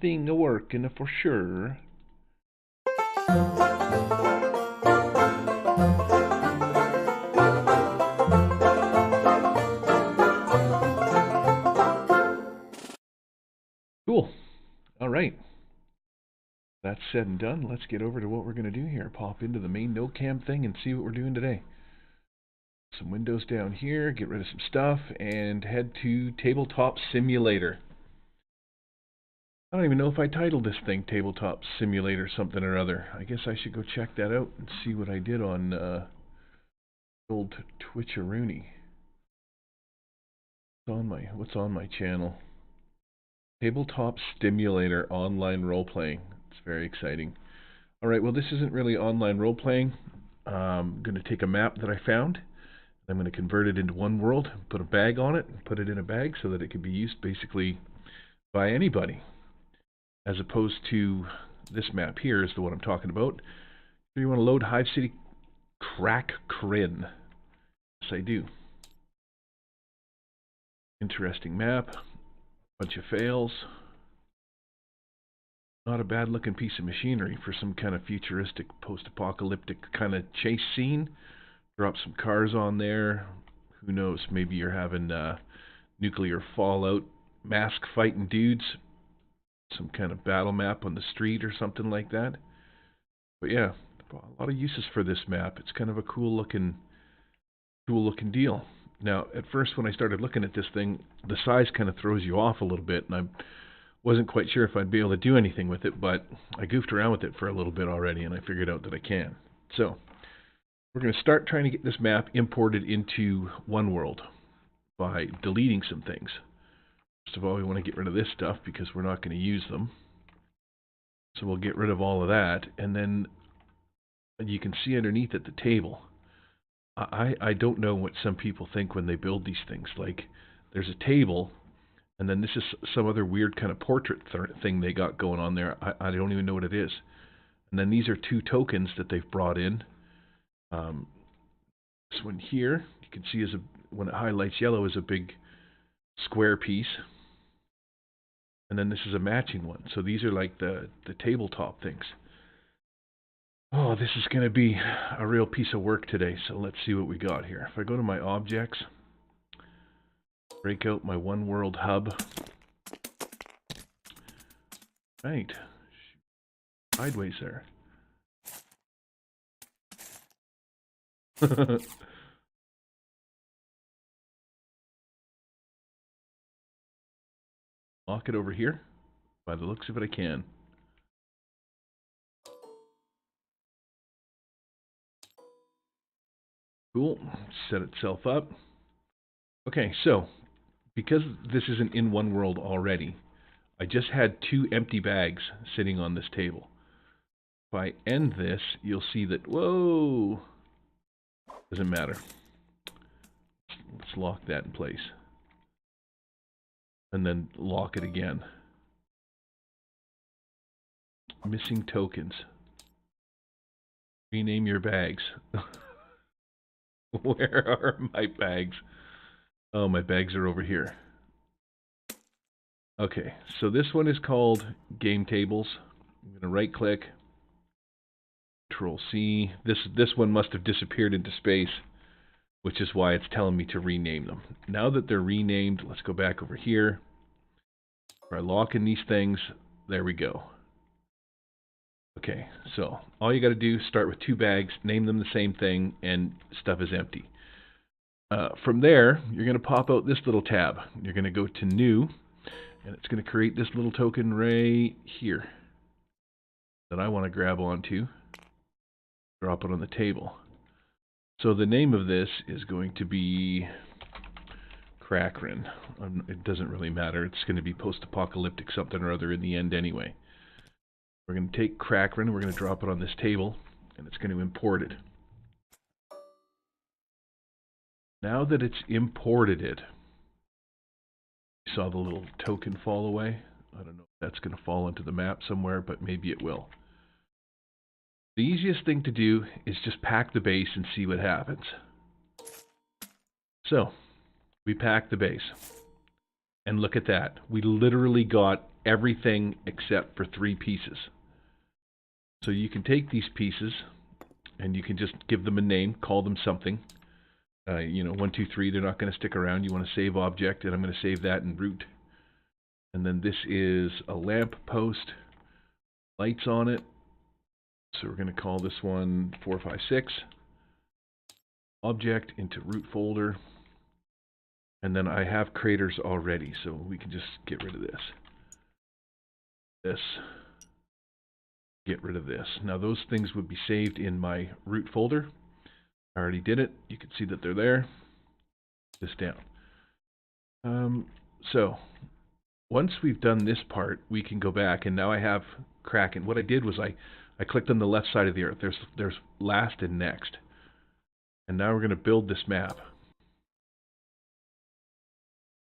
thing a-working for sure. Cool. All right. That's said and done. Let's get over to what we're going to do here. Pop into the main no-cam thing and see what we're doing today. Some windows down here, get rid of some stuff, and head to Tabletop Simulator. I don't even know if I titled this thing Tabletop Simulator something or other. I guess I should go check that out and see what I did on old Twitcheroony. What's on my channel? Tabletop Simulator online role-playing. It's very exciting. Alright, well this isn't really online role-playing. I'm going to take a map that I found. I'm going to convert it into one world, put a bag on it, and put it in a bag so that it can be used basically by anybody. As opposed to this map here is the one I'm talking about. Do you want to load Hive City Crack Kryn? Yes, I do. Interesting map. Bunch of fails. Not a bad looking piece of machinery for some kind of futuristic post-apocalyptic kind of chase scene. Drop some cars on there. Who knows, maybe you're having nuclear fallout, mask fighting dudes, some kind of battle map on the street or something like that. But yeah, a lot of uses for this map. It's kind of a cool looking deal. Now, at first when I started looking at this thing, the size kind of throws you off a little bit, and I wasn't quite sure if I'd be able to do anything with it, but I goofed around with it for a little bit already, and I figured out that I can. So, we're going to start trying to get this map imported into OneWorld by deleting some things. First of all, we want to get rid of this stuff because we're not going to use them. So we'll get rid of all of that, and then you can see underneath at the table. I don't know what some people think when they build these things. Like, there's a table, and then this is some other weird kind of portrait thing they got going on there. I don't even know what it is. And then these are two tokens that they've brought in. This one here, you can see when it highlights yellow is a big square piece. And then this is a matching one. So these are like the tabletop things. Oh, this is going to be a real piece of work today, so let's see what we got here. If I go to my objects, break out my One World hub. Right. Sideways there. Lock it over here. By the looks of it, I can. Cool. Set itself up. Okay, so because this isn't in OneWorld already, I just had two empty bags sitting on this table. If I end this, you'll see that, whoa, doesn't matter. Let's lock that in place. And then lock it again. Missing tokens. Rename your bags. Where are my bags? Oh, my bags are over here. Okay, so this one is called Game Tables. I'm going to right click, Control C. This one must have disappeared into space, which is why it's telling me to rename them. Now that they're renamed, let's go back over here. Where I lock in these things, there we go. Okay, so all you got to do is start with two bags, name them the same thing, and stuff is empty. From there, you're going to pop out this little tab. You're going to go to New, and it's going to create this little token right here that I want to grab onto, drop it on the table. So the name of this is going to be Kryn. It doesn't really matter. It's going to be post-apocalyptic something or other in the end anyway. We're going to take Kryn, we're going to drop it on this table, and it's going to import it. Now that it's imported it, you saw the little token fall away. I don't know if that's going to fall into the map somewhere, but maybe it will. The easiest thing to do is just pack the base and see what happens. So, we pack the base. And look at that. We literally got everything except for 3 pieces. So you can take these pieces and you can just give them a name, call them something. 1, 2, 3, they're not going to stick around. You want to save object, and I'm going to save that in root. And then this is a lamp post, lights on it. So we're going to call this one 456. Object into root folder. And then I have craters already, so we can just get rid of this. Get rid of this. Now those things would be saved in my root folder. I already did it. You can see that they're there. This down. So once we've done this part, we can go back, and now I have Kraken. What I did was I clicked on the left side of the earth. There's last and next. And now we're going to build this map.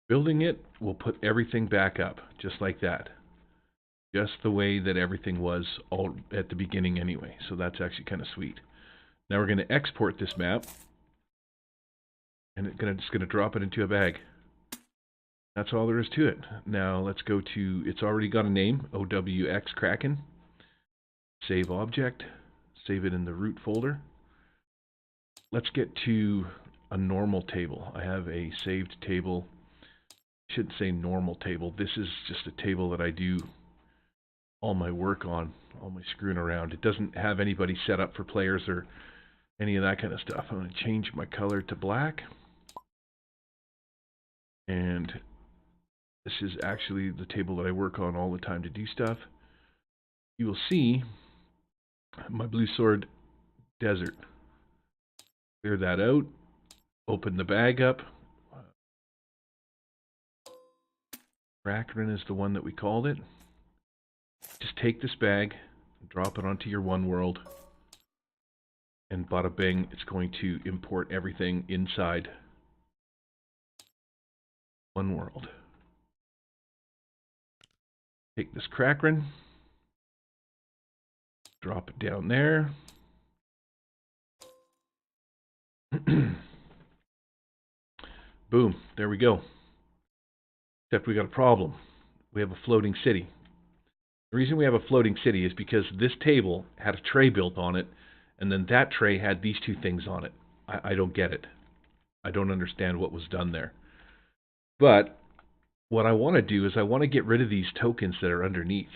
Building it will put everything back up, just like that. Just the way that everything was all at the beginning anyway. So that's actually kind of sweet. Now we're going to export this map. And it's just going to drop it into a bag. That's all there is to it. Now let's go to, it's already got a name, OWX Kraken. Save object. Save it in the root folder. Let's get to a normal table. I have a saved table. I shouldn't say normal table. This is just a table that I do all my work on, all my screwing around. It doesn't have anybody set up for players or any of that kind of stuff. I'm going to change my color to black. And this is actually the table that I work on all the time to do stuff. You will see my blue sword desert. Clear that out. Open the bag up. Kraken is the one that we called it. Just take this bag, drop it onto your one world, and bada bing, it's going to import everything inside one world. Take this Kraken, drop it down there. Boom, there we go. Except we got a problem. We have a floating city. The reason we have a floating city is because this table had a tray built on it, and then that tray had these 2 things on it. I don't get it. I don't understand what was done there. But what I want to do is I want to get rid of these tokens that are underneath.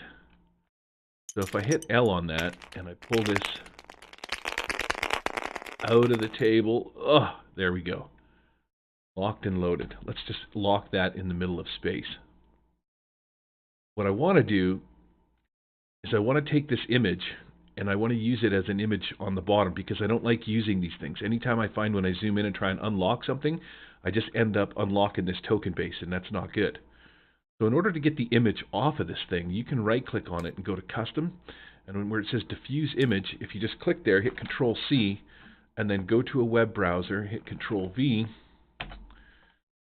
So if I hit L on that, and I pull this out of the table, there we go. Locked and loaded. Let's just lock that in the middle of space. What I want to do is I want to take this image and I want to use it as an image on the bottom because I don't like using these things. Anytime I find when I zoom in and try and unlock something, I just end up unlocking this token base, and that's not good. So in order to get the image off of this thing, you can right click on it and go to custom, and where it says diffuse image, if you just click there, hit Control C, and then go to a web browser, hit Control V,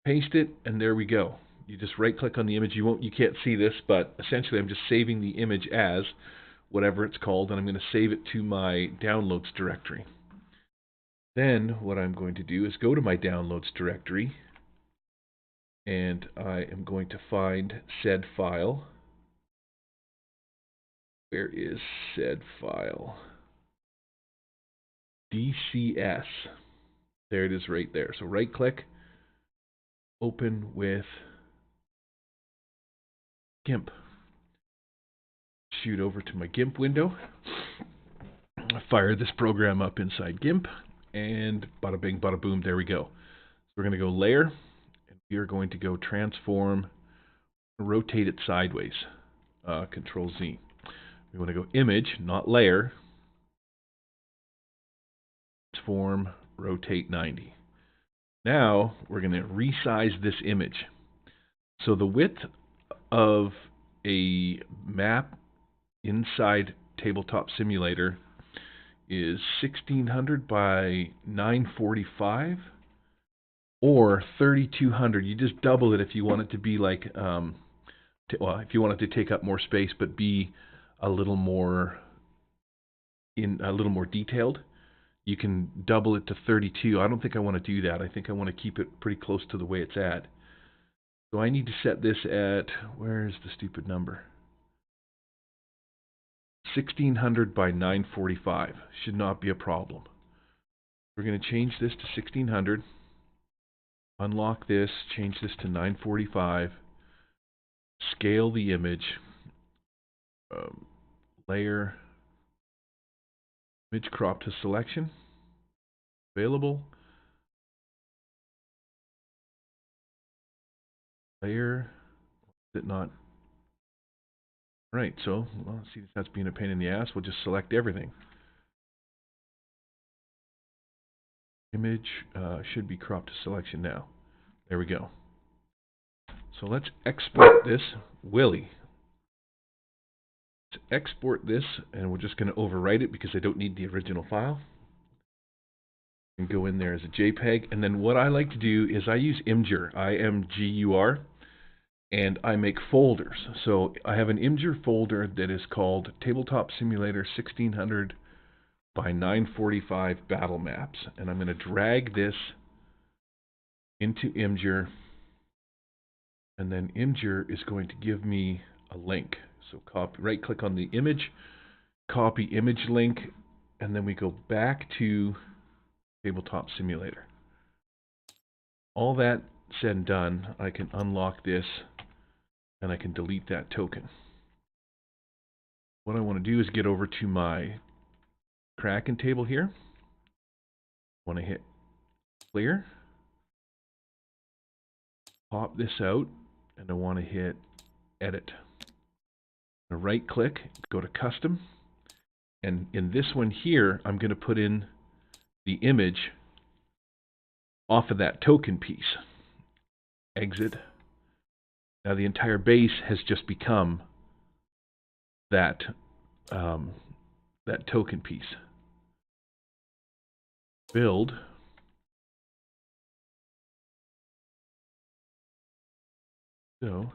paste it, and there we go. You just right click on the image. You can't see this, but essentially I'm just saving the image as whatever it's called, and I'm going to save it to my downloads directory. Then what I'm going to do is go to my downloads directory, and I am going to find said file. Where is said file? DCS. There it is right there. So right click, open with GIMP. Shoot over to my GIMP window. Fire this program up inside GIMP, and bada bing, bada boom, there we go. So we're going to go layer, and we are going to go transform, rotate it sideways. Control Z. We want to go image, not layer. Transform, rotate 90. Now we're going to resize this image. So the width of a map inside Tabletop Simulator is 1600 by 945 or 3200. You just double it if you want it to be like, if you want it to take up more space but be a little more detailed. You can double it to 32. I don't think I want to do that. I think I want to keep it pretty close to the way it's at. So I need to set this at, where's the stupid number? 1600 by 945. Should not be a problem. We're going to change this to 1600. Unlock this, change this to 945. Scale the image. Layer. Image crop to selection. Available. Layer. Is it not? Right, so, well, see, that's being a pain in the ass. We'll just select everything. Image should be cropped to selection now. There we go. So let's export this. Willy. Let's export this, and we're just going to overwrite it because I don't need the original file. And go in there as a JPEG. And then what I like to do is I use Imgur, I-M-G-U-R, and I make folders. So I have an Imgur folder that is called Tabletop Simulator 1600 by 945 Battle Maps. And I'm going to drag this into Imgur. And then Imgur is going to give me a link. So copy, right click on the image, copy image link, and then we go back to Tabletop Simulator. All that said and done, I can unlock this and I can delete that token. What I want to do is get over to my Kraken table here. I want to hit clear, pop this out, and I want to hit edit. Right click, go to custom, and in this one here, I'm going to put in the image off of that token piece. Exit. Now the entire base has just become that that token piece. Build. So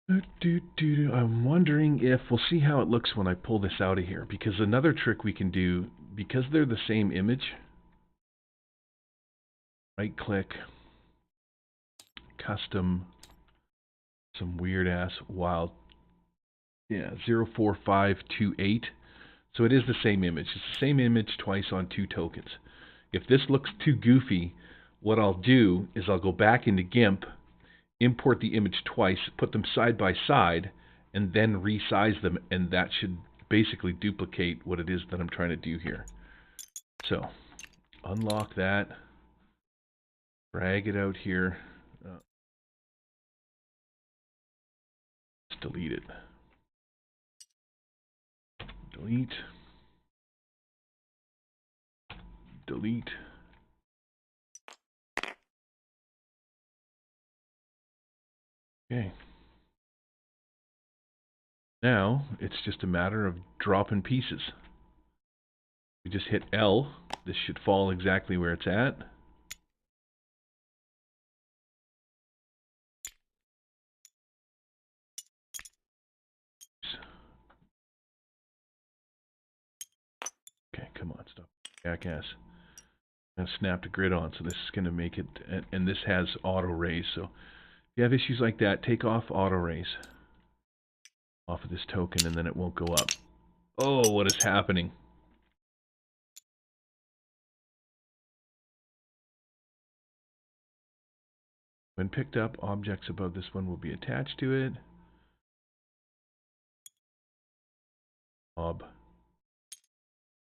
I'm wondering if we'll see how it looks when I pull this out of here, because another trick we can do, because they're the same image, right click, custom, some weird ass wild, yeah, 04528. So it is the same image. It's the same image twice on two tokens. If this looks too goofy, what I'll do is I'll go back into GIMP, import the image twice, put them side by side, and then resize them, and that should basically duplicate what it is that I'm trying to do here. So, unlock that, drag it out here, let's delete it. Delete. Delete. Okay. Now, it's just a matter of dropping pieces. We just hit L. This should fall exactly where it's at. Okay, come on, stop. Jackass. I'm going to snap the grid on, so this is going to make it, and this has auto raise. So if you have issues like that, take off auto raise off of this token, and then it won't go up. Oh, what is happening? When picked up, objects above this one will be attached to it.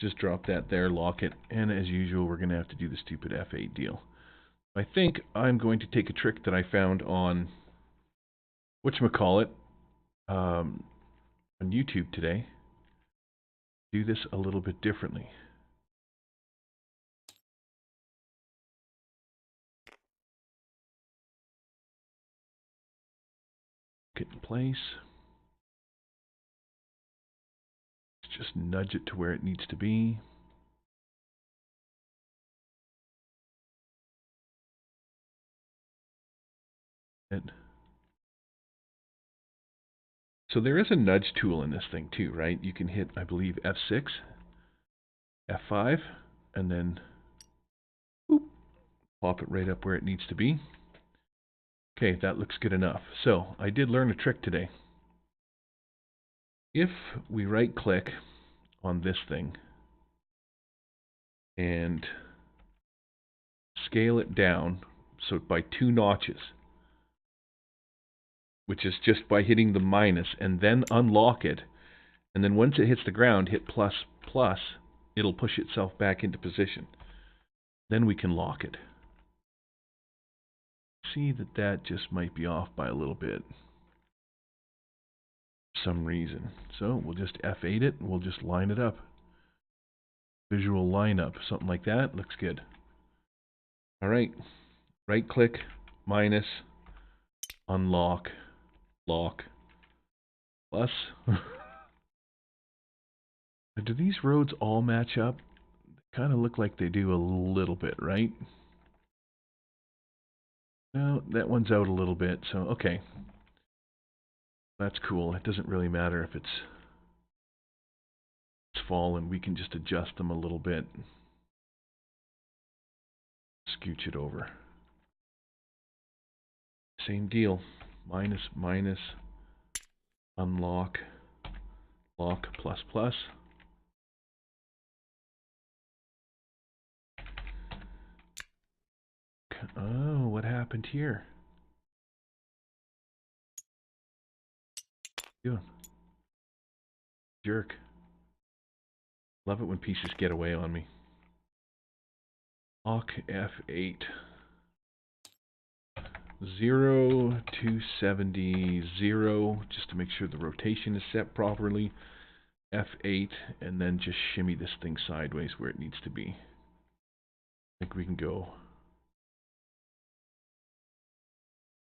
Just drop that there, lock it, and as usual, we're going to have to do the stupid F8 deal. I think I'm going to take a trick that I found on whatchamacallit, on YouTube today. Do this a little bit differently. Get in place. Just nudge it to where it needs to be. So there is a nudge tool in this thing too, right? You can hit, I believe, F6, F5, and then boop, pop it right up where it needs to be. Okay, that looks good enough. So I did learn a trick today. If we right click on this thing and scale it down, so by 2 notches, which is just by hitting the minus, and then unlock it, and then once it hits the ground, hit plus plus, it'll push itself back into position. Then we can lock it. See that just might be off by a little bit for some reason. So we'll just F8 it, and we'll just line it up. Visual lineup, something like that, looks good. Alright, right click, minus, unlock, lock, plus. Do these roads all match up? They kind of look like they do a little bit, right? No, that one's out a little bit, so okay. That's cool. It doesn't really matter if it's fallen. We can just adjust them a little bit. Scooch it over. Same deal. Minus, minus, unlock, lock, plus, plus. Oh, what happened here? Doing? Jerk. Love it when pieces get away on me. Lock F8. 0 to 70, 0, just to make sure the rotation is set properly. F8, and then just shimmy this thing sideways where it needs to be. I think we can go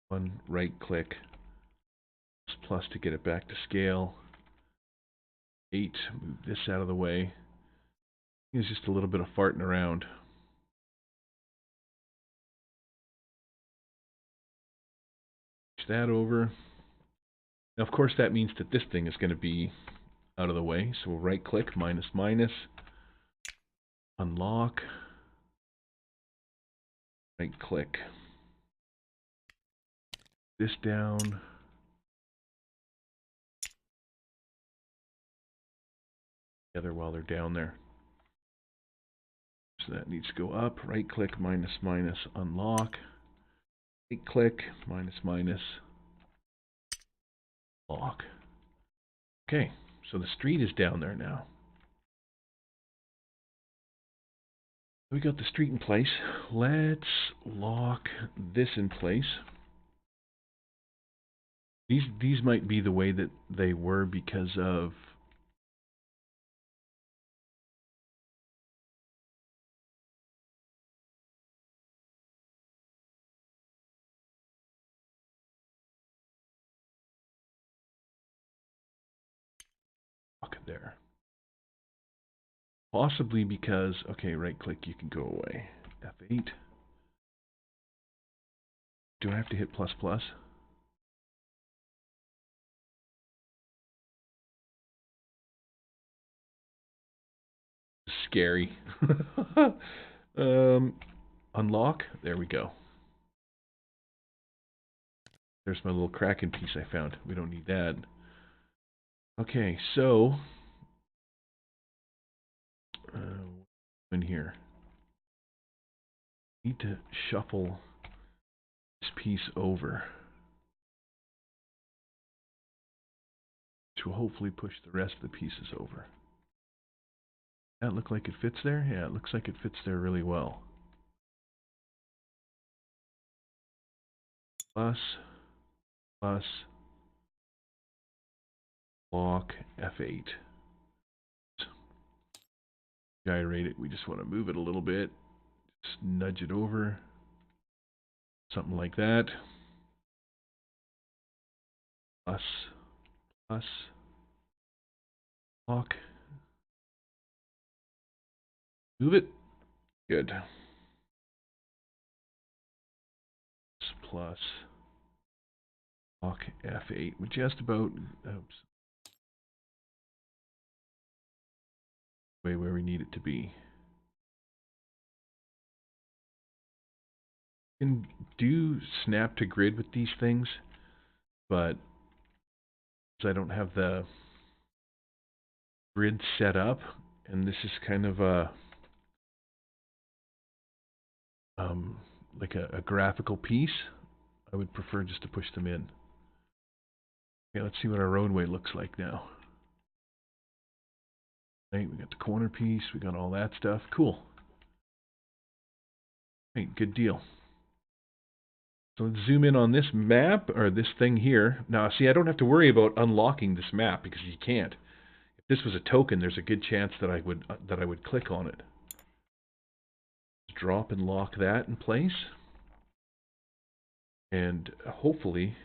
one, right click, plus to get it back to scale. 8, move this out of the way. It's just a little bit of farting around. Push that over. Now, of course, that means that this thing is going to be out of the way. So we'll right click, minus, minus, unlock, right click, this down, together while they're down there. So that needs to go up, right click, minus, minus, unlock, right click, minus, minus, lock. Okay, so the street is down there now. We got the street in place. Let's lock this in place. These might be the way that they were because of lock there. Possibly because, okay, right click, you can go away. F8. Do I have to hit plus plus? Scary. Unlock. There we go. There's my little Kraken piece I found. We don't need that. Okay, so in here, need to shuffle this piece over, which will hopefully push the rest of the pieces over. That look like it fits there? Yeah, it looks like it fits there really well. Plus, plus, lock, F8. Gyrate it. We just want to move it a little bit. Just nudge it over. Something like that. Plus, plus, lock. Move it. Good. Plus, lock, F8. We're just about, oops, way where we need it to be. can do snap to grid with these things, but I don't have the grid set up, and this is kind of a like a graphical piece. I would prefer just to push them in. Okay, let's see what our roadway looks like now. Right, we got the corner piece, we got all that stuff. Cool. Hey, good deal. So let's zoom in on this map, or this thing here. Now, see, I don't have to worry about unlocking this map because you can't. If this was a token, there's a good chance that I would click on it. Drop and lock that in place. And hopefully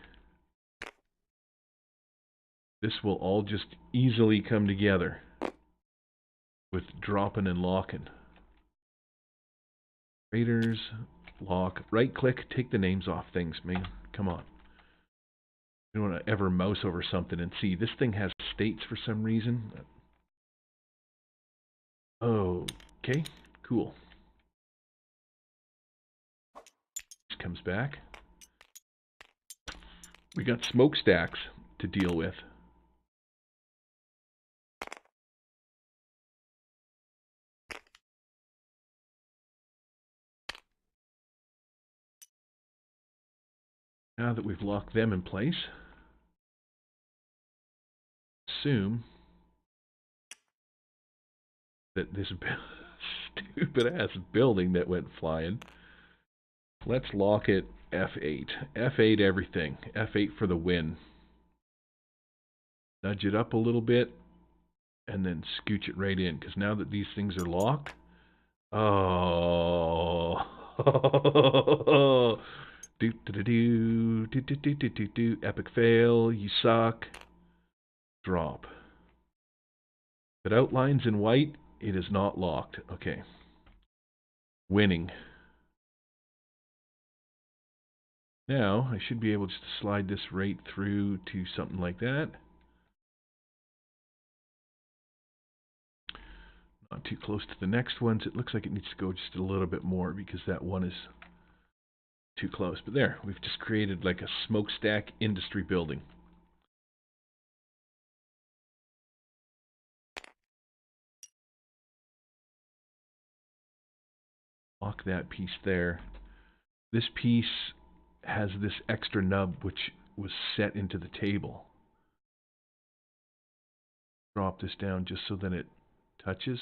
this will all just easily come together with dropping and locking. Raiders, lock, right click, take the names off things, man. Come on. You don't want to ever mouse over something and see. This thing has states for some reason. Okay, cool. This comes back. We got smokestacks to deal with. Now that we've locked them in place, assume that this stupid-ass building that went flying, let's lock it F8. F8 everything. F8 for the win. Nudge it up a little bit, and then scooch it right in, because now that these things are locked, oh, epic fail, you suck, drop. If it outlines in white, it is not locked. Okay. Winning. Now, I should be able just to slide this right through to something like that. Not too close to the next ones. It looks like it needs to go just a little bit more because that one is too close. But there, we've just created like a smokestack industry building. Lock that piece there. This piece has this extra nub which was set into the table. Drop this down just so that it touches.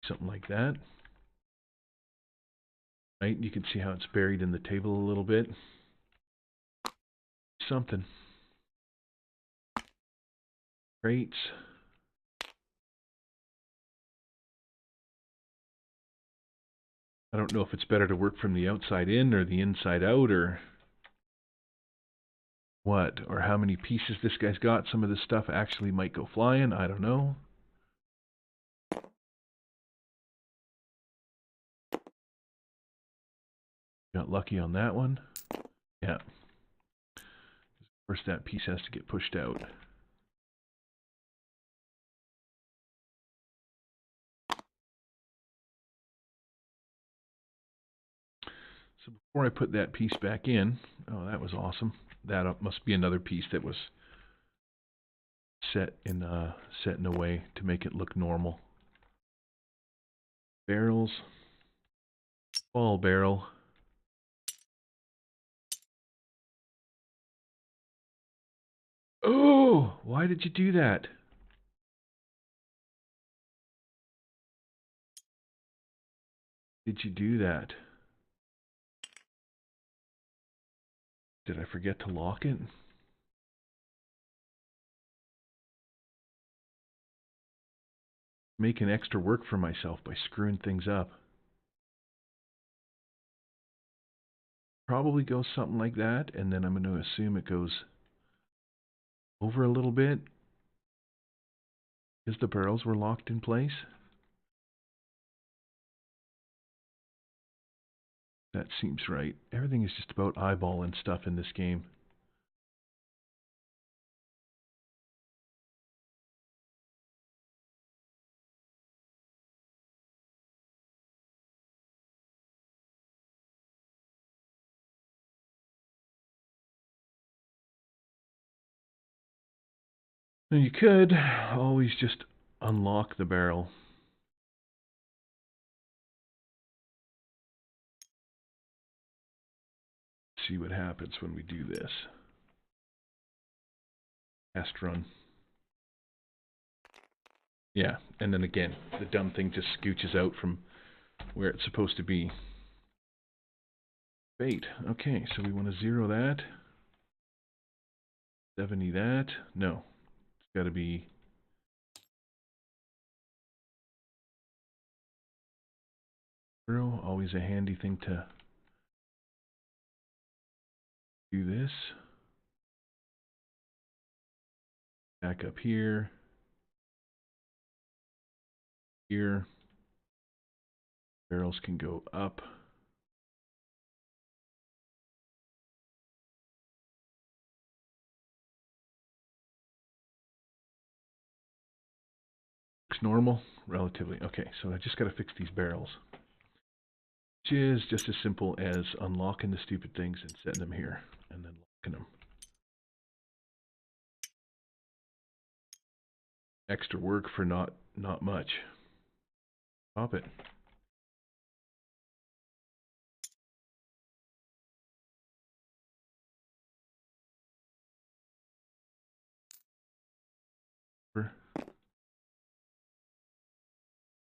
Something like that. Right, you can see how it's buried in the table a little bit. Something. Crates. I don't know if it's better to work from the outside in or the inside out or what, or how many pieces this guy's got. Some of this stuff actually might go flying. I don't know. Got lucky on that one. Yeah. Of course, that piece has to get pushed out. So before I put that piece back in, oh, that was awesome. That must be another piece that was set in a way to make it look normal. Barrels. Ball barrel. Oh, why did you do that? Did you do that? Did I forget to lock it? Making extra work for myself by screwing things up. Probably goes something like that, and then I'm going to assume it goes over a little bit because the barrels were locked in place. That seems right. Everything is just about eyeballing stuff in this game. Now you could always just unlock the barrel. See what happens when we do this. Test run. Yeah, and then again, the dumb thing just scooches out from where it's supposed to be. Bait. Okay, so we want to 0 that. 70 that. No. It's got to be 0. Always a handy thing to do this. Back up here. Here. Barrels can go up. Looks normal, relatively. Okay, so I just got to fix these barrels. Which is just as simple as unlocking the stupid things and setting them here. And then locking them. Extra work for not much. Stop it.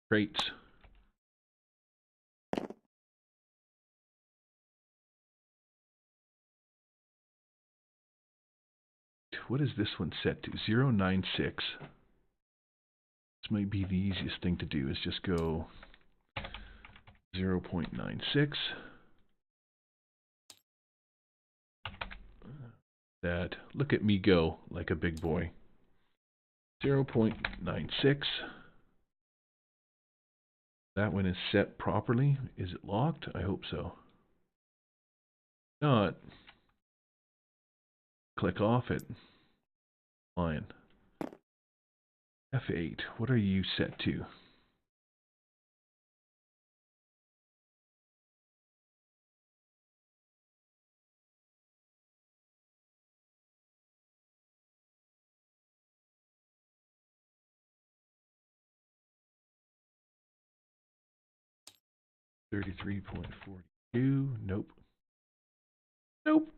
Crates. What is this one set to? 096. This might be the easiest thing to do, is just go 0.96. That. Look at me go like a big boy. 0.96. That one is set properly. Is it locked? I hope so. Not. Click off it. Fine. F8. What are you set to? $33.42. Nope. Nope.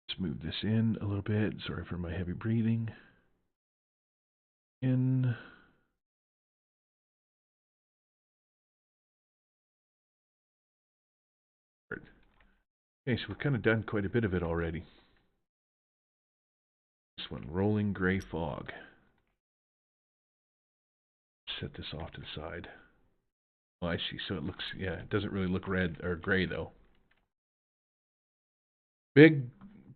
Let's move this in a little bit. Sorry for my heavy breathing. In. Okay, so we've kind of done quite a bit of it already. This one, rolling gray fog. Set this off to the side. Oh, I see. So it looks, yeah, it doesn't really look red or gray though. Big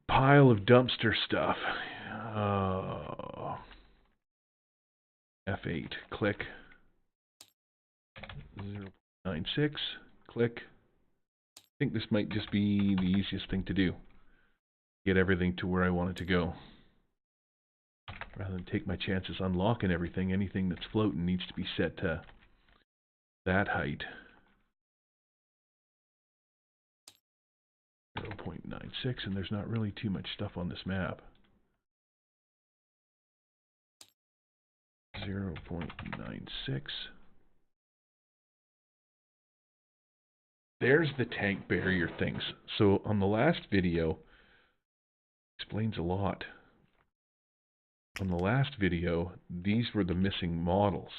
pile of dumpster stuff. F8, click. 0.96, click. I think this might just be the easiest thing to do. Get everything to where I want it to go. Rather than take my chances unlocking everything, anything that's floating needs to be set to that height. 0.96, and there's not really too much stuff on this map. 0.96. There's the tank barrier things. So on the last video, explains a lot. On the last video, these were the missing models.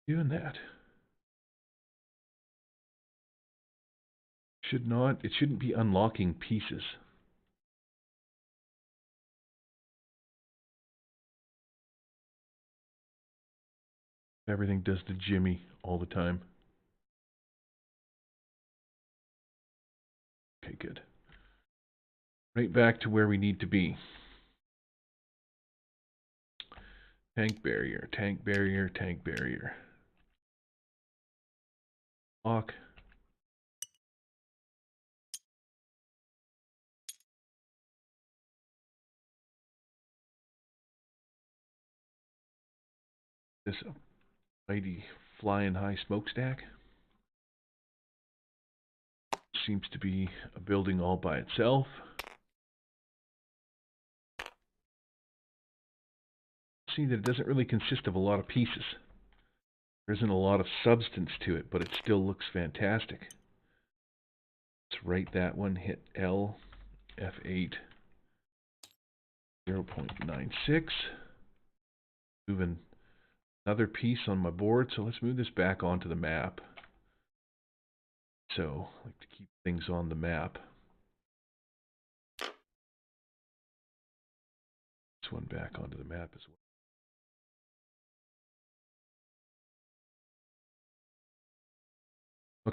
Doing that. It shouldn't be unlocking pieces. Everything does the Jimmy all the time. Okay, good. Right back to where we need to be. Tank barrier, tank barrier, tank barrier. Lock. This mighty flying high smokestack seems to be a building all by itself. See that it doesn't really consist of a lot of pieces. There isn't a lot of substance to it, but it still looks fantastic. Let's write that one, hit L, F8, 0.96. Moving another piece on my board, so let's move this back onto the map. So, I like to keep things on the map. This one back onto the map as well.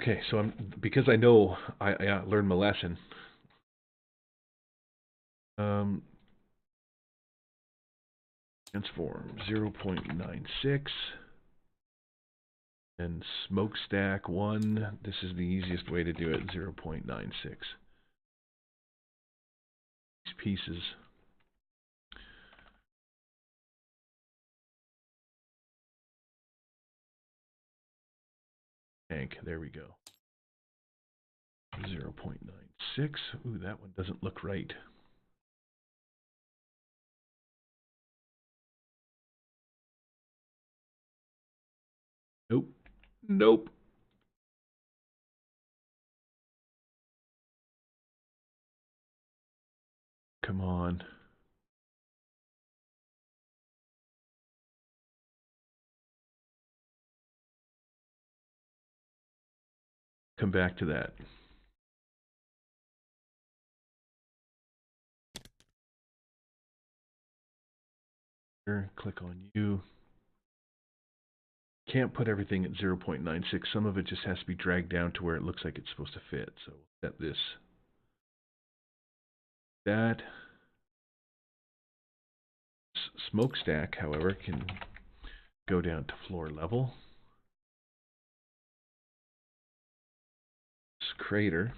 Okay, so because I know I learned my lesson. Transform 0.96 and smokestack 1. This is the easiest way to do it, 0.96. These pieces. Tank, there we go. 0.96. Ooh, that one doesn't look right. Nope. Nope. Come on. Come back to that. Here, click on you. Can't put everything at 0.96. Some of it just has to be dragged down to where it looks like it's supposed to fit. So set this. That. Smokestack, however, can go down to floor level. This crater.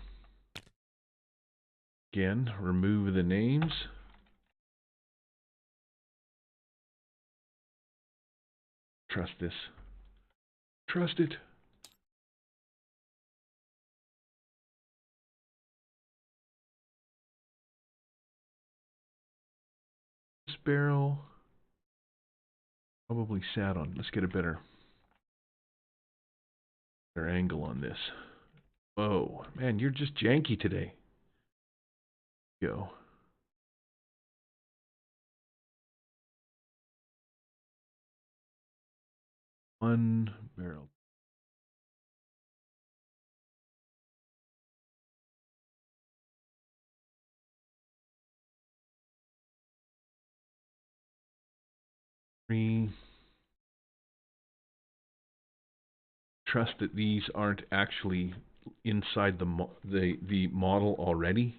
Again, remove the names. Trust this. Trust it. This barrel probably sat on. Let's get a better angle on this. Whoa, man, you're just janky today. Go. One barrel. Three. Trust that these aren't actually inside the model already.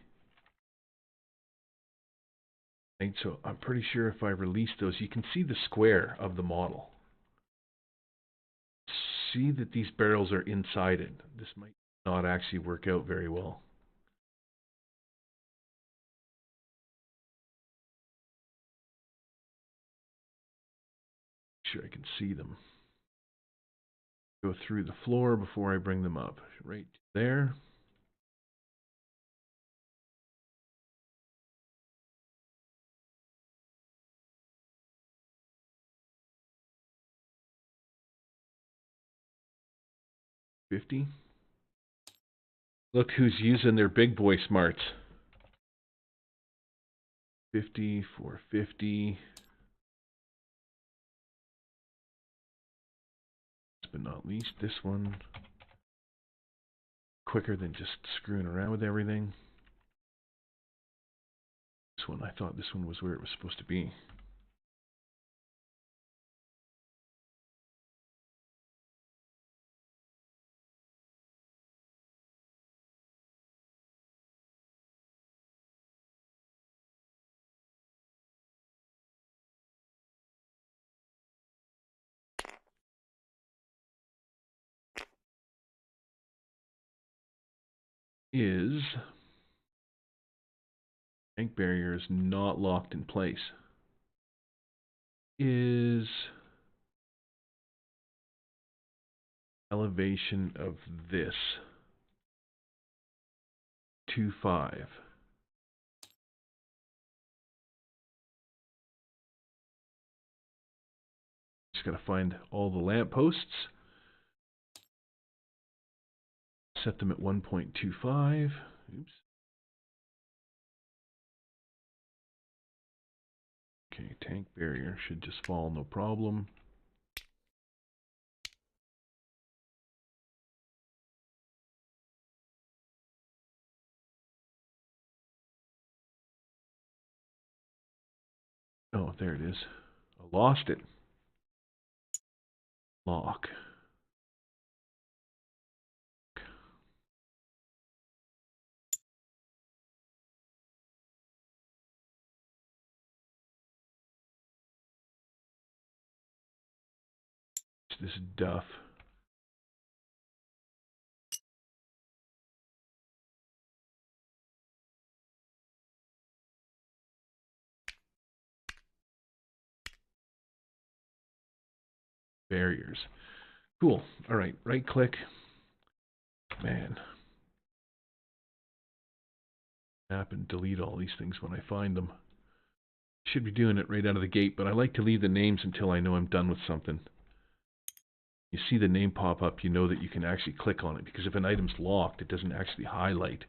And so I'm pretty sure if I release those, you can see the square of the model. See that these barrels are inside it. This might not actually work out very well. Make sure I can see them. Go through the floor before I bring them up. Right there. $50. Look who's using their big boy smarts. 50 for 50. Last but not least, this one. Quicker than just screwing around with everything. This one, I thought this one was where it was supposed to be. Is tank barrier is not locked in place. Is elevation of this. 2.5. Just got to find all the lampposts. Set them at 1.25. Oops. Okay, tank barrier should just fall, no problem. Oh, there it is. I lost it. Lock. It's this duff. Barriers. Cool. All right, right click. Man. Map and delete all these things when I find them. Should be doing it right out of the gate, but I like to leave the names until I know I'm done with something. You see the name pop up, you know that you can actually click on it, because if an item's locked, it doesn't actually highlight.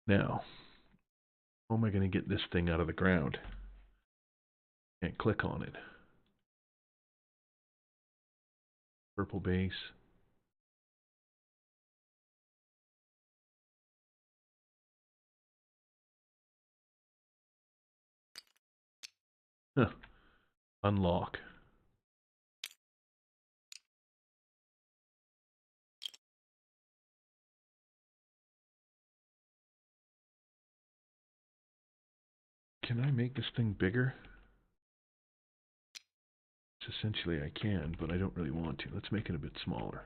Now, how am I going to get this thing out of the ground? Can't click on it. Purple base. Huh. Unlock. Can I make this thing bigger? Essentially I can, but I don't really want to. Let's make it a bit smaller.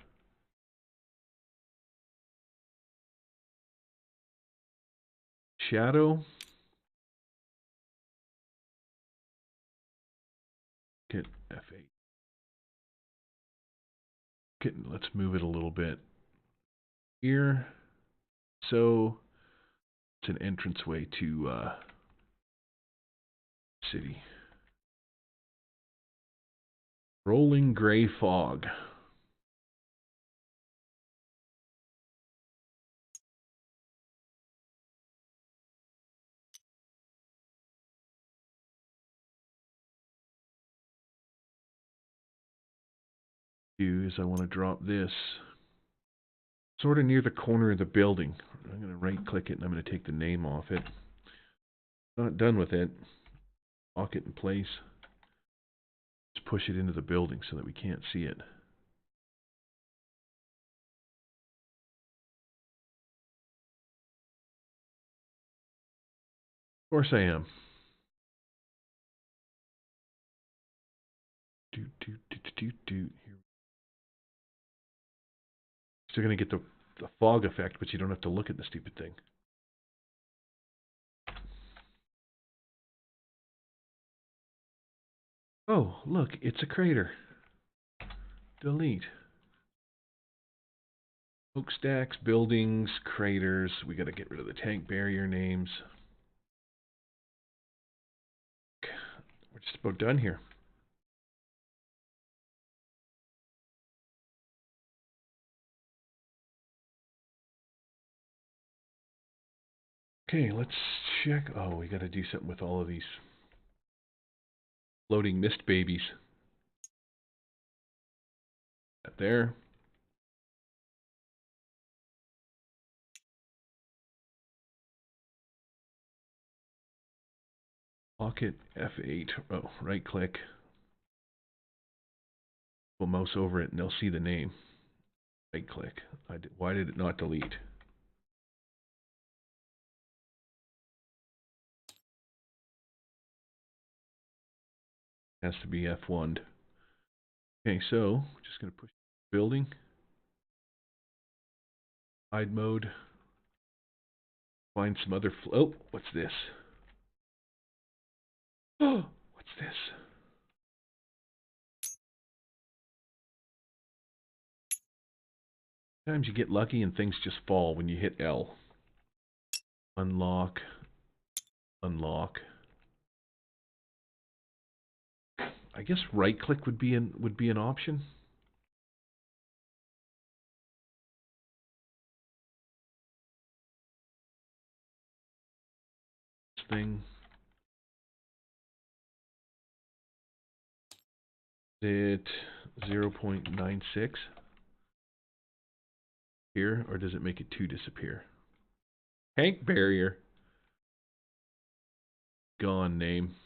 Shadow. Hit F8. Let's move it a little bit. Here. So it's an entranceway to city. Rolling gray fog. Is I want to drop this sort of near the corner of the building. I'm going to right click it and I'm going to take the name off it. Not done with it. Lock it in place. Let's push it into the building so that we can't see it. Of course I am. Here. Still going to get the fog effect, but you don't have to look at the stupid thing. Oh, look, it's a crater. Delete. Smokestacks, buildings, craters. We got to get rid of the tank barrier names. We're just about done here. Okay, let's check. Oh, we got to do something with all of these floating mist babies. That there. Lock it, F8. Oh, right click. We'll mouse over it and they'll see the name. Right click. Why did it not delete? Has to be F1'd. Okay, so just going to push building. Hide mode. Find some other oh, what's this? Oh, what's this? Sometimes you get lucky and things just fall when you hit L. Unlock. Unlock. I guess right click would be an option. This thing. Is it 0.96 here, or does it make it 2 disappear? Tank barrier. Gone name.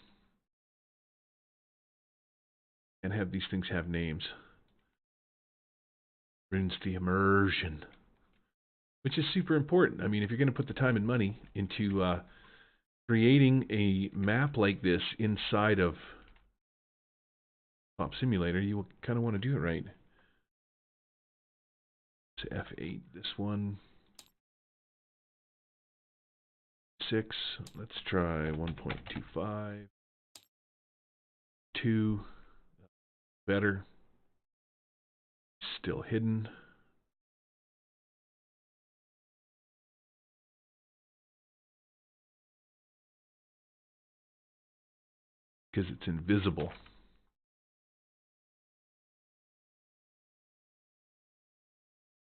And have these things have names. Ruins the immersion. Which is super important. I mean, if you're going to put the time and money into creating a map like this inside of Pop Simulator, you kind of want to do it right. It's F8, this one. 6. Let's try 1.25. 2. Better. Still hidden. Because it's invisible.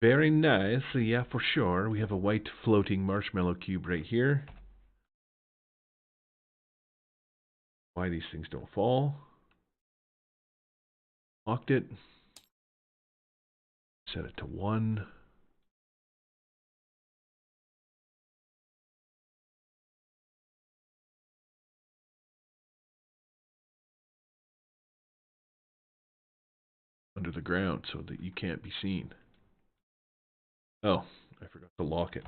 Very nice. So yeah, for sure. We have a white floating marshmallow cube right here. Why these things don't fall. Locked it. Set it to 1. Under the ground so that you can't be seen. Oh, I forgot to lock it.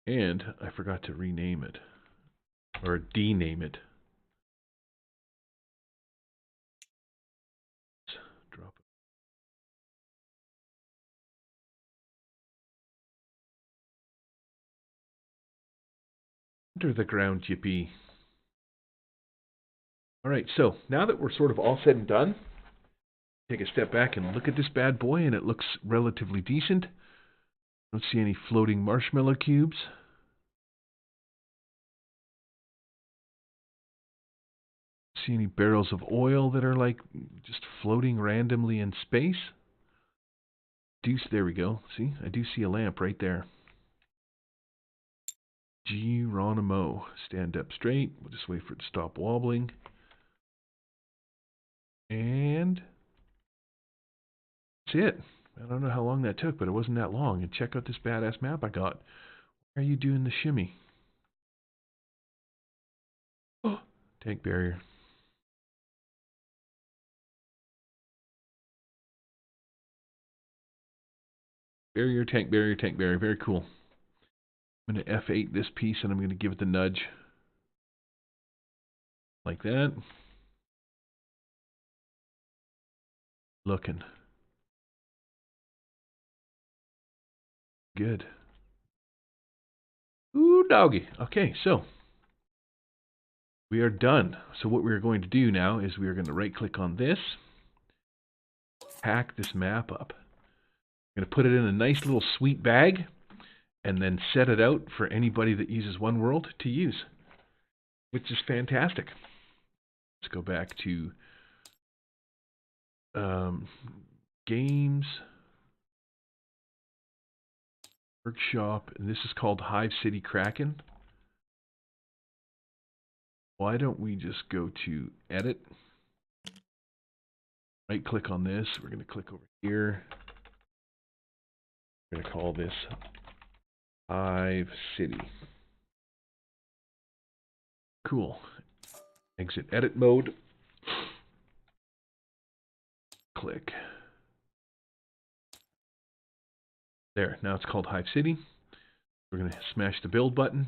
And I forgot to rename it. Or dename it. Drop it. Under the ground, yippee. Alright, so now that we're sort of all said and done, take a step back and look at this bad boy, and it looks relatively decent. Don't see any floating marshmallow cubes. See any barrels of oil that are like just floating randomly in space. There we go. See, I do see a lamp right there. Geronimo. Stand up straight. We'll just wait for it to stop wobbling. And that's it. I don't know how long that took, but it wasn't that long. And check out this badass map I got. Why are you doing the shimmy? Oh, tank barrier. Barrier, tank barrier, tank barrier. Very cool. I'm going to F8 this piece, and I'm going to give it the nudge. Like that. Looking. Good. Ooh, doggy. Okay, so we are done. So what we're going to do now is we are going to right-click on this. Pack this map up. I'm going to put it in a nice little sweet bag and then set it out for anybody that uses OneWorld to use, which is fantastic. Let's go back to games, workshop, and this is called Hive City Kraken. Why don't we just go to edit, right click on this, we're going to click over here, we're going to call this Hive City. Cool. Exit edit mode. Click. There, now it's called Hive City. We're going to smash the build button.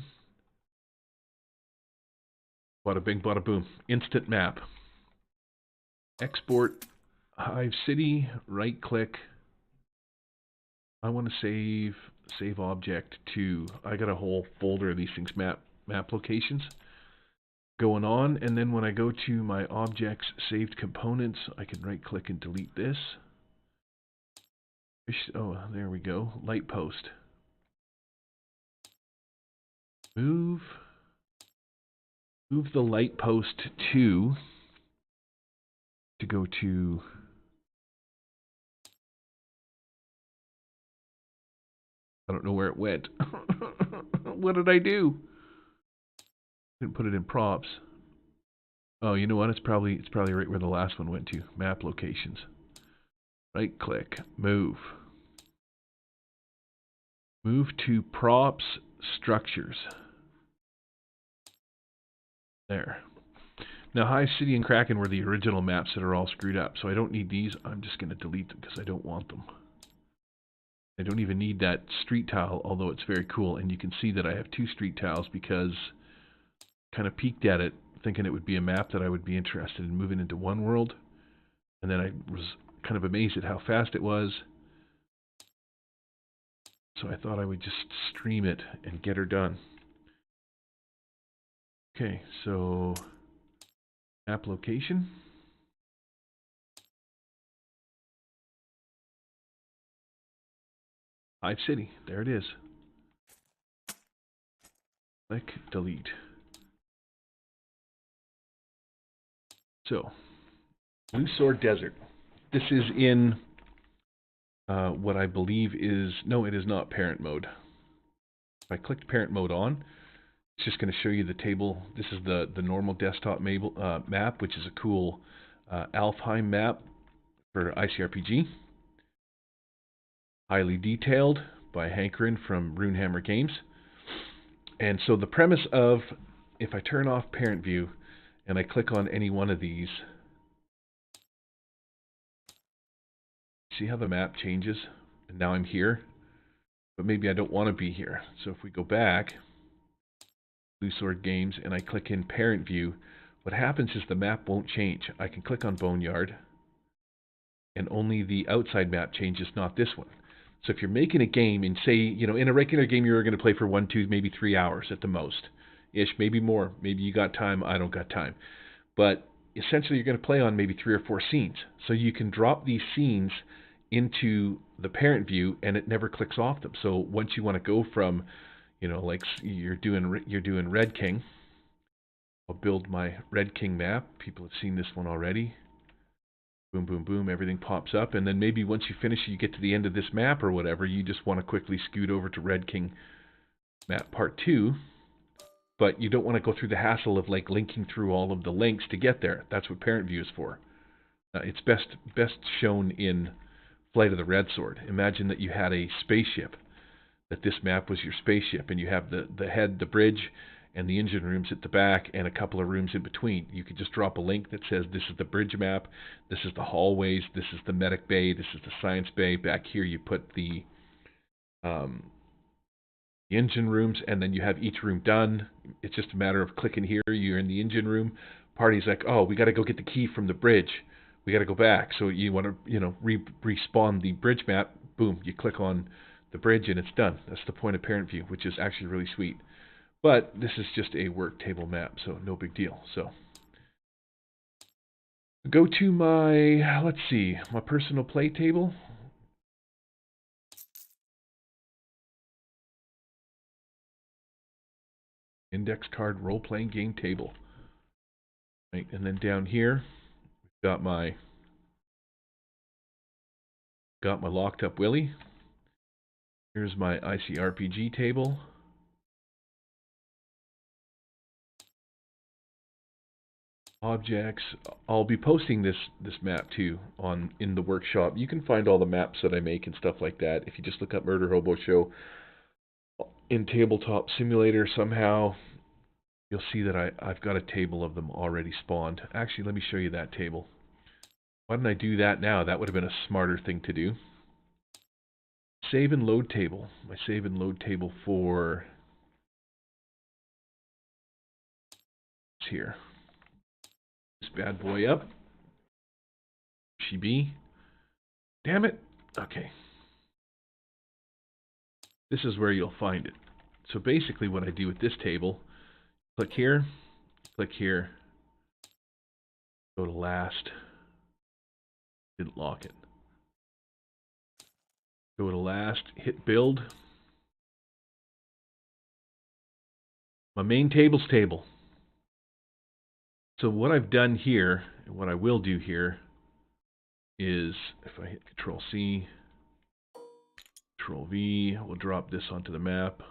Bada bing, bada boom. Instant map. Export Hive City, right click. I want to save object to, I got a whole folder of these things, map locations going on, and then when I go to my objects, saved components, I can right click and delete this. Oh, there we go. Light post. Move the light post to go to I don't know where it went. What did I do? Didn't put it in props. Oh, you know what? It's probably right where the last one went to. Map locations. Right click, move. Move to props, structures. There. Now, Hive City and Kraken were the original maps that are all screwed up, so I don't need these. I'm just going to delete them because I don't want them. I don't even need that street tile, although it's very cool. And you can see that I have 2 street tiles because I kind of peeked at it thinking it would be a map that I would be interested in moving into one world. And then I was kind of amazed at how fast it was. So I thought I would just stream it and get her done. Okay, so map location. Hive City, there it is. Click delete. So, Blue Sword Desert. This is in what I believe is, no, it is not parent mode. If I clicked parent mode on, it's just going to show you the table. This is the normal desktop map, which is a cool Alfheim map for ICRPG. Highly detailed by Hankerin from Runehammer Games. And so the premise of, if I turn off parent view and I click on any one of these, see how the map changes? And now I'm here, but maybe I don't want to be here. So if we go back, Blue Sword Games, and I click in parent view, what happens is the map won't change. I can click on Boneyard, and only the outside map changes, not this one. So if you're making a game, and say, you know, in a regular game you're going to play for 1, 2, maybe 3 hours at the most, ish, maybe more. Maybe you got time, I don't got time. But essentially you're going to play on maybe 3 or 4 scenes. So you can drop these scenes into the parent view, and it never clicks off them. So once you want to go from, you know, like you're doing Red King. I'll build my Red King map. People have seen this one already. Boom, boom, boom, everything pops up, and then maybe once you finish, you get to the end of this map or whatever, you just want to quickly scoot over to Red King map part 2, but you don't want to go through the hassle of like linking through all of the links to get there. That's what parent view is for. It's best shown in Flight of the Red Sword. Imagine that you had a spaceship, that this map was your spaceship, and you have the head, the bridge, and the engine rooms at the back, and a couple of rooms in between. You could just drop a link that says this is the bridge map, this is the hallways, this is the medic bay, this is the science bay. Back here you put the engine rooms, and then you have each room done. It's just a matter of clicking here, you're in the engine room. Party's like, oh, we got to go get the key from the bridge. We got to go back. So you want to, you know, respawn the bridge map. Boom, you click on the bridge and it's done. That's the point of parent view, which is actually really sweet. But this is just a work table map, so no big deal. So go to my, let's see, my personal play table. Index card role-playing game table. Right, and then down here, we've got my locked up Willy. Here's my ICRPG table. Objects. I'll be posting this map too in the workshop. You can find all the maps that I make and stuff like that if you just look up Murder Hobo Show in Tabletop Simulator. Somehow you'll see that I've got a table of them already spawned. Actually, let me show you that table. Why didn't I do that now? That would have been a smarter thing to do. Save and load table. My save and load table for it's here. This bad boy up. She be. Damn it. Okay. This is where you'll find it. So basically what I do with this table, click here, go to last, didn't lock it. Go to last, hit build. My main table's table. So what I've done here, and what I will do here, is if I hit Control C, Control V, we'll drop this onto the map.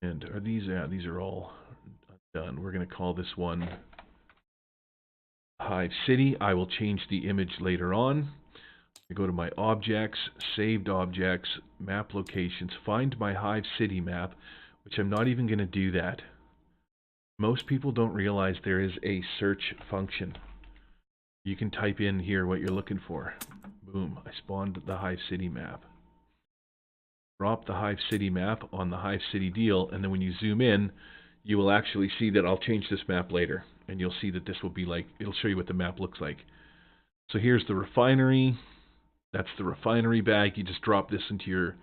And are these, yeah, these are all done. We're going to call this one Hive City. I will change the image later on. I go to my objects, saved objects, map locations, find my Hive City map, which I'm not even going to do that. Most people don't realize there is a search function. You can type in here what you're looking for. Boom, I spawned the Hive City map. Drop the Hive City map on the Hive City deal, and then when you zoom in, you will actually see that I'll change this map later. And you'll see that this will be like, it'll show you what the map looks like. So here's the refinery. That's the refinery bag. You just drop this into your,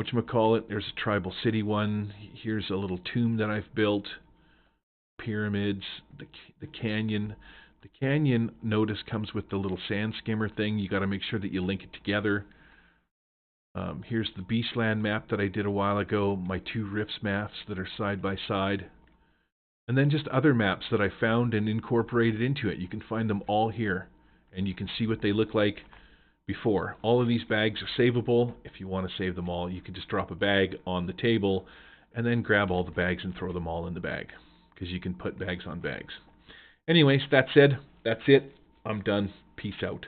whatchamacallit, there's a tribal city one. Here's a little tomb that I've built. Pyramids, the canyon. The canyon, notice, comes with the little sand skimmer thing. You got to make sure that you link it together. Here's the Beastland map that I did a while ago. My 2 Rifts maps that are side by side. And then just other maps that I found and incorporated into it. You can find them all here. And you can see what they look like before. All of these bags are savable. If you want to save them all, you can just drop a bag on the table and then grab all the bags and throw them all in the bag. Because you can put bags on bags. Anyways, that said, that's it. I'm done. Peace out.